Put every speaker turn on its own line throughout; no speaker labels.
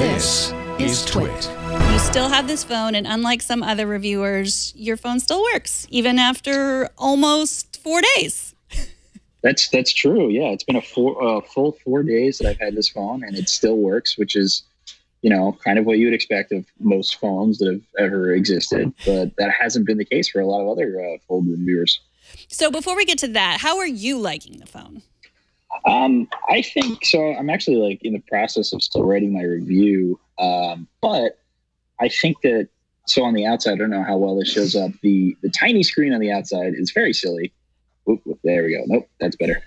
This is Twit.
You still have this phone, and unlike some other reviewers, your phone still works, even after almost 4 days.
That's true. Yeah, it's been a full 4 days that I've had this phone, and it still works, which is, kind of what you would expect of most phones that have ever existed. But that hasn't been the case for a lot of other phone reviewers.
So before we get to that, how are you liking the phone?
I think so. I'm actually in the process of still writing my review. But I think that, so on the outside, I don't know how well this shows up. The tiny screen on the outside is very silly. Oop, there we go. Nope, that's better.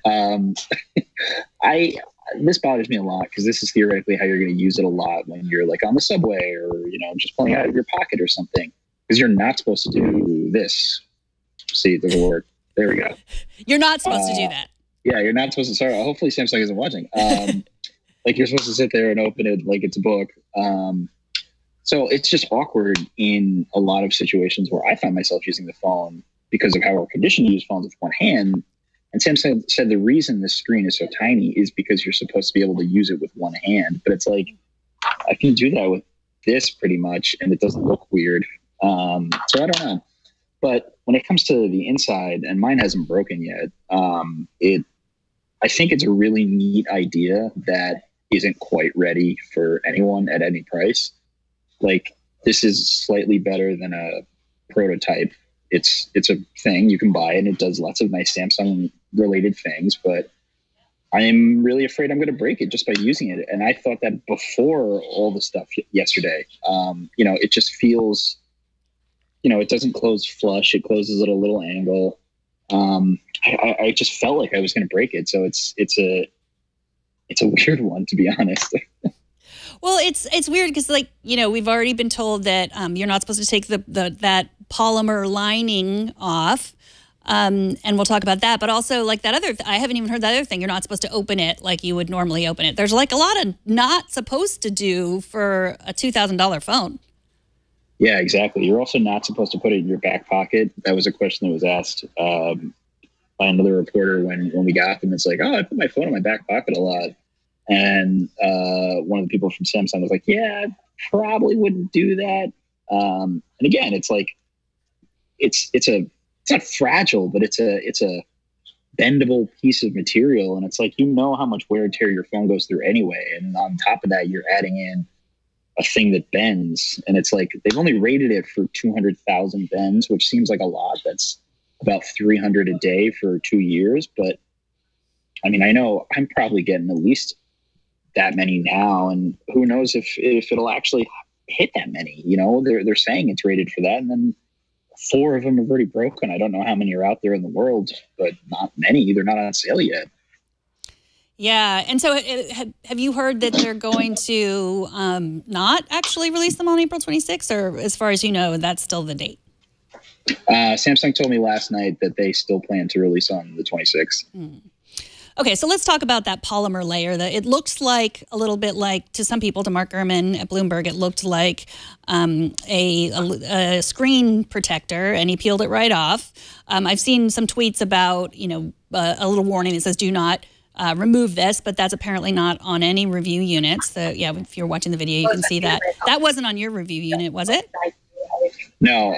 This bothers me a lot because this is theoretically how you're going to use it a lot when you're on the subway or, just pulling it out of your pocket or something, because you're not supposed to do this. See, it doesn't work. There we go.
You're not supposed to do that.
Yeah, you're not supposed to. Sorry, hopefully Samsung isn't watching. You're supposed to sit there and open it like it's a book. So it's just awkward in a lot of situations where I find myself using the phone because of how we're conditioned to use phones with one hand. And Samsung said the reason this screen is so tiny is because you're supposed to be able to use it with one hand. But it's I can do that with this pretty much, and it doesn't look weird. So I don't know. But when it comes to the inside, and mine hasn't broken yet, I think it's a really neat idea that isn't quite ready for anyone at any price. This is slightly better than a prototype. It's a thing you can buy, and it does lots of nice Samsung related things, but I am really afraid I'm going to break it just by using it. And I thought that before all the stuff yesterday. It just feels, it doesn't close flush. It closes at a little angle. I just felt like I was going to break it. So it's a weird one, to be honest.
Well, it's weird because we've already been told that you're not supposed to take that polymer lining off. And we'll talk about that. But also that other, I haven't even heard that other thing. You're not supposed to open it like you would normally open it. There's a lot of not supposed to do for a $2,000 phone.
Yeah, exactly. You're also not supposed to put it in your back pocket. That was a question that was asked by another reporter when we got them. It's I put my phone in my back pocket a lot. And one of the people from Samsung was yeah, I probably wouldn't do that. And again, it's it's not fragile, but it's a bendable piece of material. And it's how much wear and tear your phone goes through anyway. And on top of that, you're adding in a thing that bends. And it's they've only rated it for 200,000 bends, which seems like a lot. That's about 300 a day for 2 years. But I know I'm probably getting at least that many now. And who knows if it'll actually hit that many. They're saying it's rated for that. And then 4 of them have already broken. I don't know how many are out there in the world, but not many. They're not on sale yet.
Yeah. And so have you heard that they're going to not actually release them on April 26th? Or as far as you know, that's still the date?
Samsung told me last night that they still plan to release on the 26th.
Okay, so let's talk about that polymer layer. It looks a little bit to some people, to Mark Gurman at Bloomberg, it looked like a screen protector, and he peeled it right off. I've seen some tweets about, a little warning that says, do not remove this, but that's apparently not on any review units. So, yeah, if you're watching the video, you can see that. That wasn't on your review unit, was it?
No,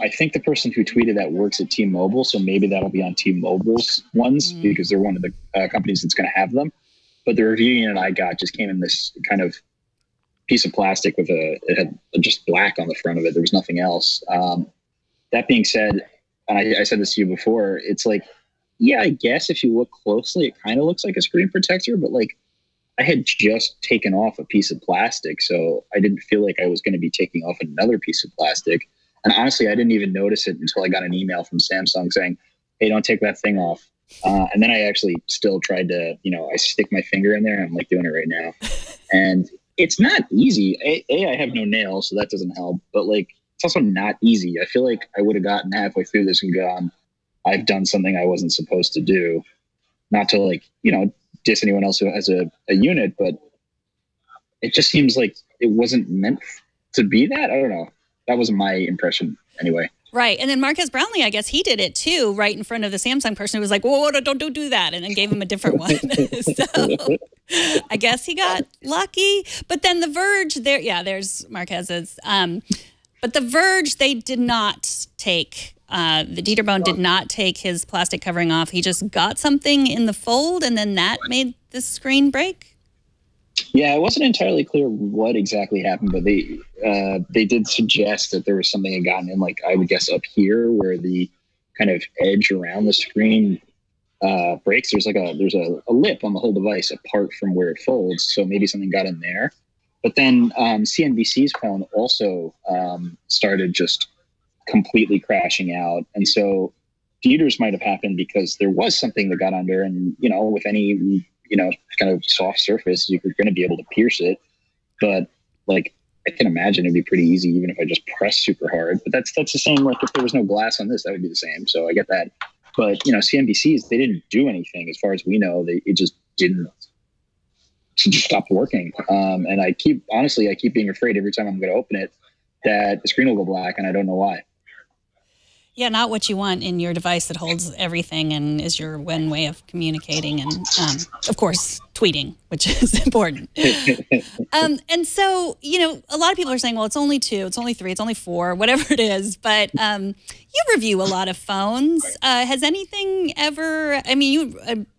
I think the person who tweeted that works at T-Mobile, so maybe that'll be on T-Mobile's ones because they're one of the companies that's going to have them. But the review unit I got just came in this kind of piece of plastic with it had just black on the front of it. There was nothing else. That being said, and I said this to you before, it's yeah, I guess if you look closely, it kind of looks like a screen protector, but I had just taken off a piece of plastic, so I didn't feel like I was going to be taking off another piece of plastic. And honestly, I didn't even notice it until I got an email from Samsung saying, hey, don't take that thing off. And then I actually still tried to, I stick my finger in there. I'm doing it right now. And it's not easy. I have no nails, so that doesn't help. But it's also not easy. I feel like I would have gotten halfway through this and gone, I've done something I wasn't supposed to do. Not to diss anyone else who has a unit, but it just seems like it wasn't meant to be that. I don't know. That was my impression anyway.
Right. And then Marques Brownlee, I guess he did it too, right in front of the Samsung person who was whoa, don't do that. And then gave him a different one. So I guess he got lucky. But then The Verge, there's Marquez's. But The Verge, they did not take, the Dieter Bohn did not take his plastic covering off. He just got something in the fold, and then that made the screen break.
Yeah, it wasn't entirely clear what exactly happened, but they did suggest that there was something had gotten in, like, I would guess up here where the kind of edge around the screen breaks. There's a lip on the whole device apart from where it folds, so maybe something got in there. But then CNBC's phone also started just completely crashing out, and so Dieter's might have happened because there was something that got under, and with any kind of soft surface, you're going to be able to pierce it. But like, I can imagine it'd be pretty easy even if I just press super hard. But that's the same. Like if there was no glass on this, that would be the same. So I get that. But CNBC's, they didn't do anything as far as we know. It just didn't. It just stopped working. And I keep being afraid every time I'm going to open it that the screen will go black, and I don't know why.
Yeah, not what you want in your device that holds everything and is your one way of communicating and, of course, tweeting, which is important. And so, a lot of people are saying, well, it's only 2, it's only 3, it's only 4, whatever it is. But you review a lot of phones. Has anything ever,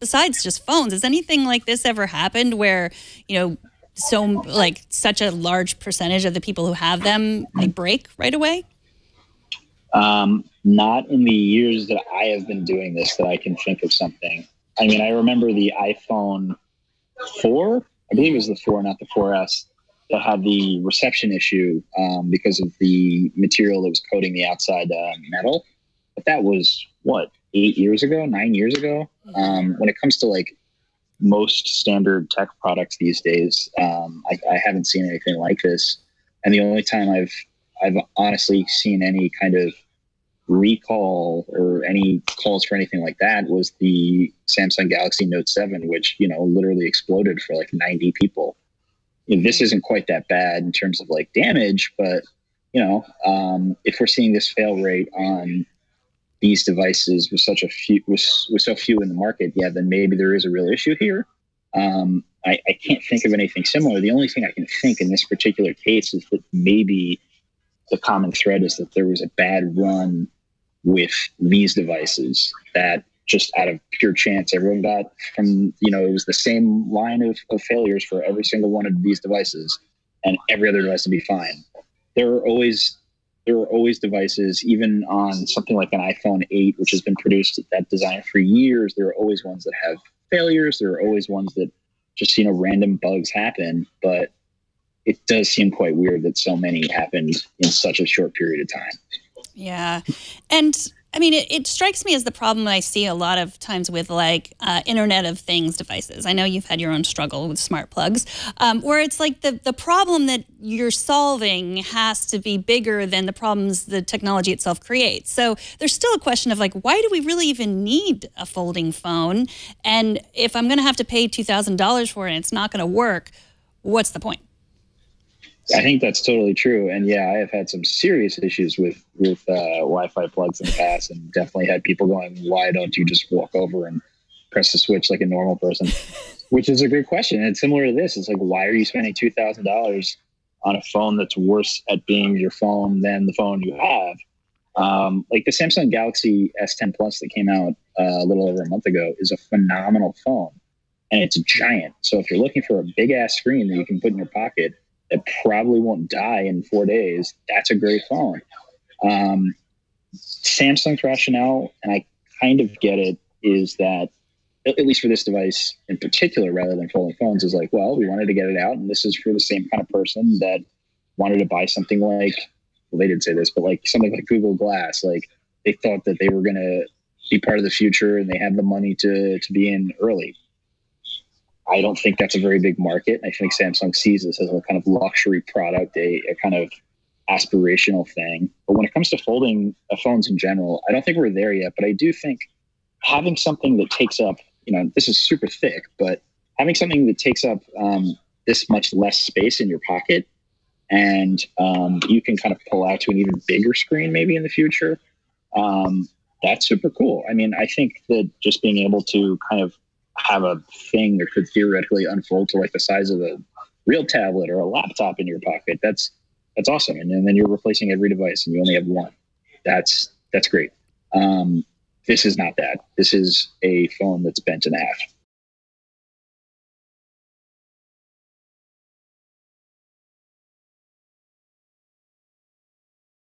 besides just phones, has anything like this ever happened where, such a large percentage of the people who have them, break right away?
Not in the years that I have been doing this that I can think of something. I mean, I remember the iPhone 4, I believe it was the 4, not the 4S, that had the reception issue because of the material that was coating the outside metal. But that was, 9 years ago? When it comes to like most standard tech products these days, I haven't seen anything like this. And the only time I've honestly seen any kind of recall or any calls for anything like that was the Samsung Galaxy Note 7, which, literally exploded for like 90 people. This isn't quite that bad in terms of like damage, but, if we're seeing this fail rate on these devices with so few in the market, then maybe there is a real issue here. I can't think of anything similar. The only thing I can think in this particular case is that maybe the common thread is that there was a bad run with these devices that just out of pure chance, everyone got from, it was the same line of failures for every single one of these devices, and every other device would be fine. There are always devices, even on something like an iPhone 8, which has been produced at that design for years. There are always ones that have failures. There are always ones that just, random bugs happen, but it does seem quite weird that so many happened in such a short period of time.
Yeah. And it strikes me as the problem I see a lot of times with Internet of Things devices. I know you've had your own struggle with smart plugs, where it's like the problem that you're solving has to be bigger than the problems the technology itself creates. So there's still a question of why do we really even need a folding phone? And if I'm going to have to pay $2,000 for it and it's not going to work, what's the point?
I think that's totally true. And yeah, I have had some serious issues with Wi-Fi plugs in the past, and definitely had people going, why don't you just walk over and press the switch like a normal person? Which is a great question. And it's similar to this. It's like, why are you spending $2,000 on a phone that's worse at being your phone than the phone you have? Like the Samsung Galaxy S10 Plus that came out a little over a month ago is a phenomenal phone. And it's giant. So if you're looking for a big ass screen that you can put in your pocket, it probably won't die in 4 days, that's a great phone. Samsung's rationale, and I kind of get it, is that, at least for this device in particular, rather than folding phones, is like, well, we wanted to get it out, and this is for the same kind of person that wanted to buy something like, well, they didn't say this, but like something like Google Glass. Like, they thought that they were going to be part of the future, and they had the money to be in early. I don't think that's a very big market. I think Samsung sees this as a kind of luxury product, a kind of aspirational thing. But when it comes to folding phones in general, I don't think we're there yet. But I do think having something that takes up, this is super thick, but having something that takes up this much less space in your pocket, and you can kind of pull out to an even bigger screen maybe in the future, that's super cool. I mean, I think that just being able to kind of have a thing that could theoretically unfold to like the size of a real tablet or a laptop in your pocket. That's awesome. And then you're replacing every device and you only have one. That's great. This is not that. This is a phone that's bent in half.